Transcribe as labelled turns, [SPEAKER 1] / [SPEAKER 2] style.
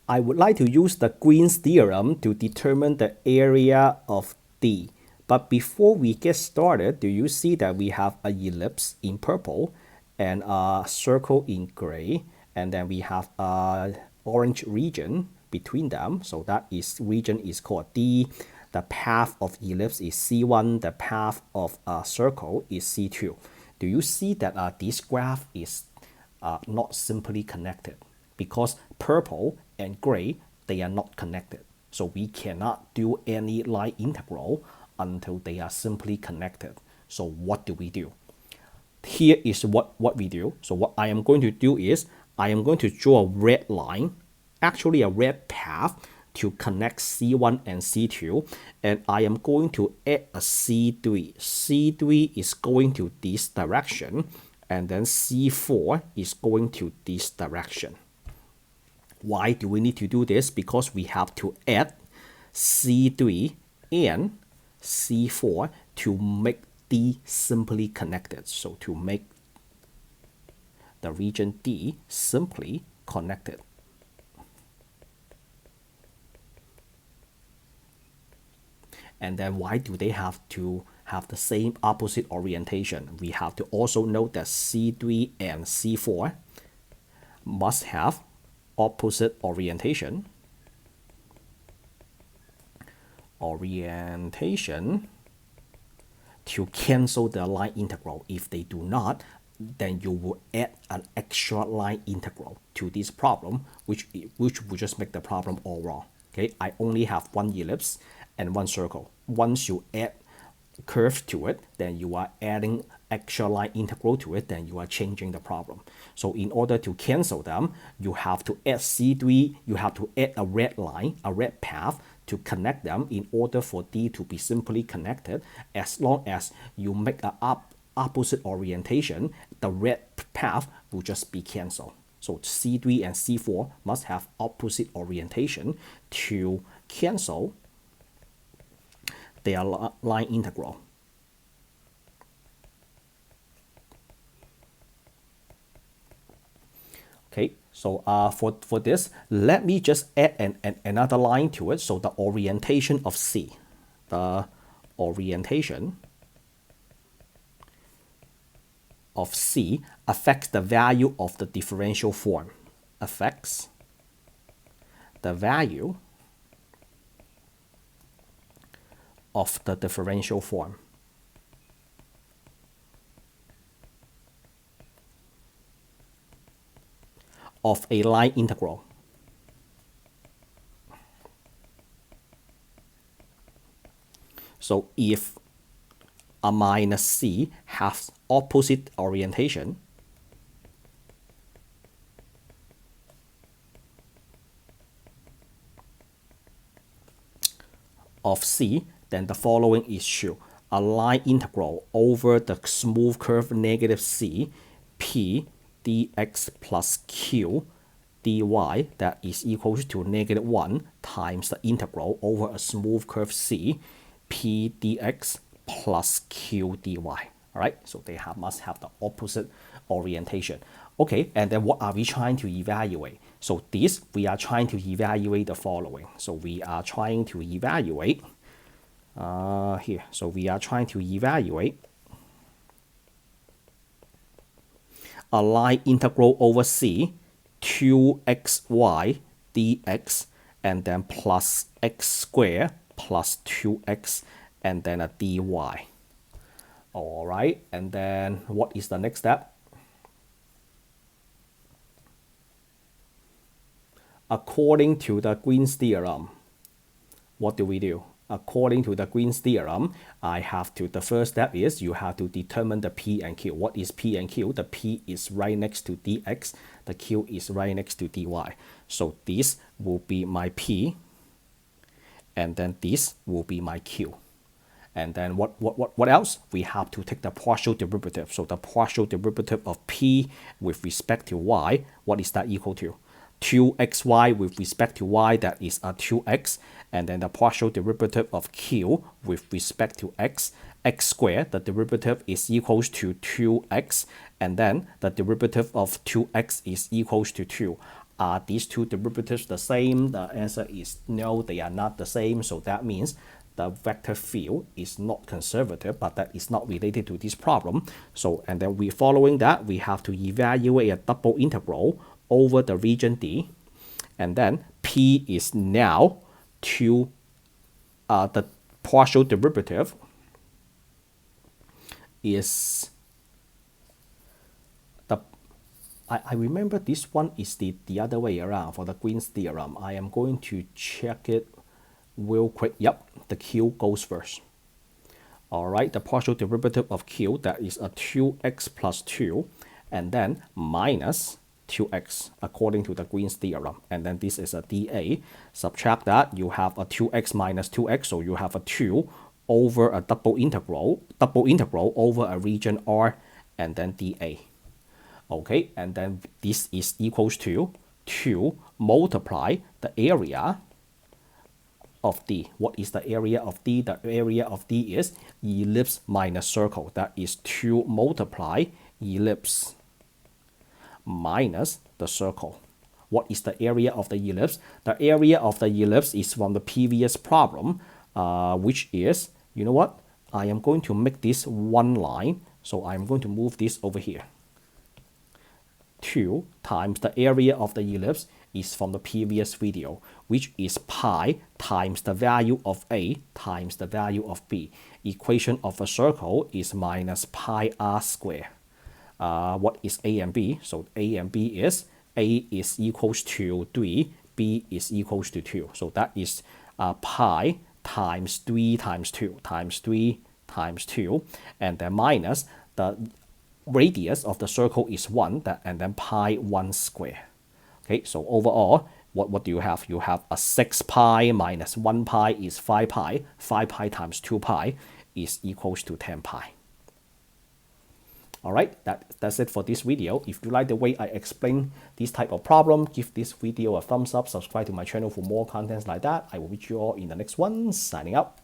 [SPEAKER 1] I would like to use the Green's theorem to determine the area of D. But before we get started, do you see that we have an ellipse in purple and a circle in gray, and then we have a orange region between them. So that is region is called D. The path of ellipse is C1. The path of a circle is C2. Do you see that this graph is not simply connected? Because purple and gray, they are not connected. So we cannot do any line integral until they are simply connected. So what do we do? Here is what we do. So what I am going to do is I am going to draw a red line, actually a red path to connect C1 and C2, and I am going to add a C3. C3 is going to this direction, and then C4 is going to this direction. Why do we need to do this? Because we have to add C3 and C4 to make D simply connected. So to make the region D simply connected. And then why do they have to have the same opposite orientation? We have to also note that C3 and C4 must have opposite orientation. To cancel the line integral. If they do not, then you will add an extra line integral to this problem, which will just make the problem all wrong. Okay, I only have one ellipse and one circle. Once you add curve to it, then you are adding extra line integral to it, then you are changing the problem. So in order to cancel them, you have to add C3, you have to add a red line, a red path to connect them in order for D to be simply connected. As long as you make an opposite orientation, the red path will just be cancelled. So C3 and C4 must have opposite orientation to cancel their line integral. Okay, so for this, let me just add another line to it. So the orientation of C, the orientation of C affects the value of the differential form. Affects the value of the differential form. Of a line integral. So if a minus C has opposite orientation, of C, then the following is true. A line integral over the smooth curve negative C, P dx plus q dy, that is equal to -1 times the integral over a smooth curve C, P dx plus q dy. All right, so they must have the opposite orientation. Okay, and then what are we trying to evaluate? So this, we are trying to evaluate the following. So we are trying to evaluate here. So we are trying to evaluate a line integral over C, 2xy dx, and then plus x squared plus 2x, and then a dy. All right, and then what is the next step? According to the Green's theorem, what do we do? According to the Green's theorem, the first step is you have to determine the P and Q. What is P and Q? The P is right next to dx, the Q is right next to dy. So this will be my P, and then this will be my Q. And then what else? We have to take the partial derivative. So the partial derivative of P with respect to y, what is that equal to? 2xy with respect to y, that is a 2x, and then the partial derivative of q with respect to x, x squared, the derivative is equals to 2x, and then the derivative of 2x is equals to 2. Are these two derivatives the same? The answer is no, they are not the same. So that means the vector field is not conservative, but that is not related to this problem. So, and then following that, we have to evaluate a double integral over the region D. And then P is now the partial derivative is I remember this one is the other way around for the Green's theorem. I am going to check it real quick. Yep, the Q goes first. All right, the partial derivative of Q, that is a 2x plus 2, and then minus 2x according to the Green's theorem. And then this is a dA. Subtract that, you have a 2x minus 2x, so you have a 2 over a double integral over a region R, and then dA. Okay, and then this is equals to 2 multiply the area of D. What is the area of D? The area of D is ellipse minus circle. That is 2 multiply ellipse minus the circle. What is the area of the ellipse? The area of the ellipse is from the previous problem, which is, you know what? I am going to make this one line, so I'm going to move this over here. 2 times the area of the ellipse is from the previous video, which is pi times the value of A times the value of B. Equation of a circle is minus pi r squared. What is A and B? So A and B is A is equals to 3, B is equals to 2. So that is pi times 3 times 2 times 3 times 2, and then minus the radius of the circle is 1, and then pi 1 square. Okay, so overall, what do you have? You have a 6 pi minus 1 pi is 5 pi. 5 pi times 2 pi is equals to 10 pi. All right, that's it for this video. If you like the way I explain this type of problem, give this video a thumbs up, subscribe to my channel for more contents like that. I will meet you all in the next one. Signing out.